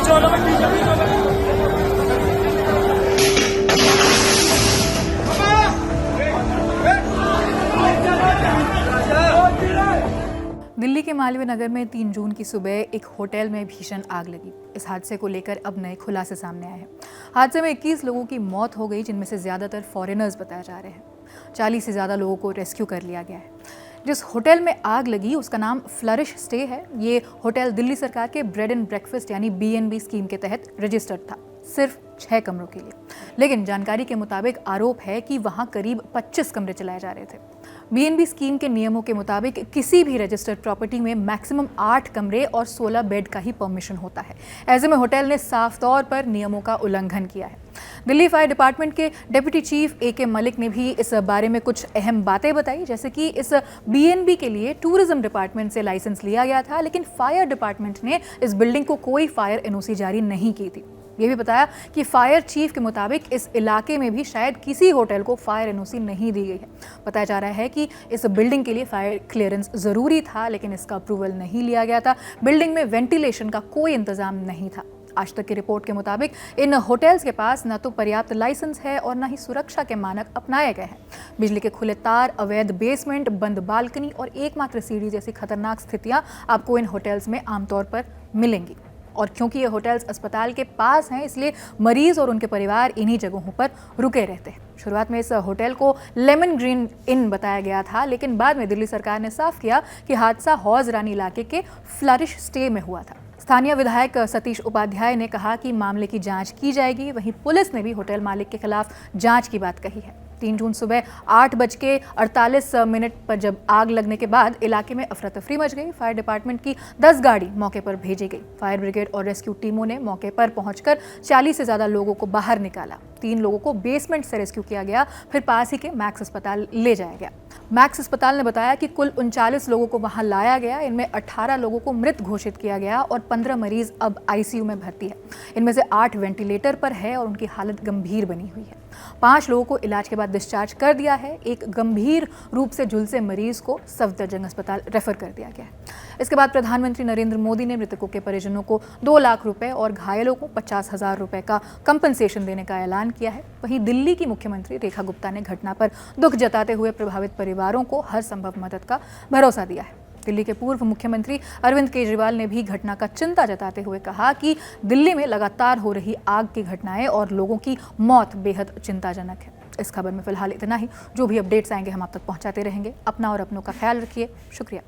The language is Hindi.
दिल्ली के मालवीय नगर में 3 जून की सुबह एक होटल में भीषण आग लगी। इस हादसे को लेकर अब नए खुलासे सामने आए हैं। हादसे में 21 लोगों की मौत हो गई, जिनमें से ज़्यादातर फॉरेनर्स बताए जा रहे हैं। 40 से ज़्यादा लोगों को रेस्क्यू कर लिया गया है। जिस होटल में आग लगी उसका नाम फ्लरिश स्टे है। ये होटल दिल्ली सरकार के ब्रेड एंड ब्रेकफास्ट यानी BNB स्कीम के तहत रजिस्टर्ड था, सिर्फ 6 कमरों के लिए। लेकिन जानकारी के मुताबिक आरोप है कि वहां करीब 25 कमरे चलाए जा रहे थे। BNB स्कीम के नियमों के मुताबिक किसी भी रजिस्टर्ड प्रॉपर्टी में मैक्सिमम 8 कमरे और 16 बेड का ही परमिशन होता है। ऐसे में होटल ने साफ तौर पर नियमों का उल्लंघन किया है। दिल्ली फायर डिपार्टमेंट के डिप्टी चीफ AK मलिक ने भी इस बारे में कुछ अहम बातें बताई, जैसे कि इस BNB के लिए टूरिज्म डिपार्टमेंट से लाइसेंस लिया गया था, लेकिन फायर डिपार्टमेंट ने इस बिल्डिंग को कोई फायर NOC जारी नहीं की थी। ये भी बताया कि फायर चीफ के मुताबिक इस इलाके में भी शायद किसी होटल को फायर NOC नहीं दी गई है। बताया जा रहा है कि इस बिल्डिंग के लिए फायर क्लियरेंस जरूरी था, लेकिन इसका अप्रूवल नहीं लिया गया था। बिल्डिंग में वेंटिलेशन का कोई इंतजाम नहीं था। आज तक की रिपोर्ट के मुताबिक इन होटल्स के पास न तो पर्याप्त लाइसेंस है और न ही सुरक्षा के मानक अपनाए गए हैं। बिजली के खुले तार, अवैध बेसमेंट, बंद बालकनी और एकमात्र सीढ़ी जैसी खतरनाक स्थितियां आपको इन होटल्स में आमतौर पर मिलेंगी। और क्योंकि ये होटल्स अस्पताल के पास हैं, इसलिए मरीज और उनके परिवार इन्हीं जगहों पर रुके रहते हैं। शुरुआत में इस होटल को लेमन ग्रीन इन बताया गया था, लेकिन बाद में दिल्ली सरकार ने साफ किया कि हादसा हौज रानी इलाके के फ्लरिश स्टे में हुआ था। स्थानीय विधायक सतीश उपाध्याय ने कहा कि मामले की जांच की जाएगी। वहीं पुलिस ने भी होटल मालिक के खिलाफ जांच की बात कही है। 3 जून सुबह 8:48 पर जब आग लगने के बाद इलाके में अफरा तफरी मच गई। फायर डिपार्टमेंट की 10 गाड़ी मौके पर भेजी गई। फायर ब्रिगेड और रेस्क्यू टीमों ने मौके पर पहुंचकर 40 से ज्यादा लोगों को बाहर निकाला। 3 लोगों को बेसमेंट से रेस्क्यू किया गया, फिर पास ही के मैक्स अस्पताल ले जाया गया। मैक्स अस्पताल ने बताया कि कुल 39 लोगों को वहां लाया गया। इनमें 18 लोगों को मृत घोषित किया गया और 15 मरीज अब ICU में भर्ती है। इनमें से 8 वेंटिलेटर पर है और उनकी हालत गंभीर बनी हुई है। 5 लोगों को इलाज के बाद डिस्चार्ज कर दिया है। एक गंभीर रूप से झुलसे मरीज को सफदरजंग अस्पताल रेफर कर दिया गया है। इसके बाद प्रधानमंत्री नरेंद्र मोदी ने मृतकों के परिजनों को 2 लाख रुपए और घायलों को 50,000 रुपए का कंपनसेशन देने का ऐलान किया है। वहीं दिल्ली की मुख्यमंत्री रेखा गुप्ता ने घटना पर दुख जताते हुए प्रभावित परिवारों को हर संभव मदद का भरोसा दिया है। दिल्ली के पूर्व मुख्यमंत्री अरविंद केजरीवाल ने भी घटना का चिंता जताते हुए कहा कि दिल्ली में लगातार हो रही आग की घटनाएं और लोगों की मौत बेहद चिंताजनक है। इस खबर में फिलहाल इतना ही। जो भी अपडेट्स आएंगे हम आप तक पहुंचाते रहेंगे। अपना और अपनों का ख्याल रखिए। शुक्रिया।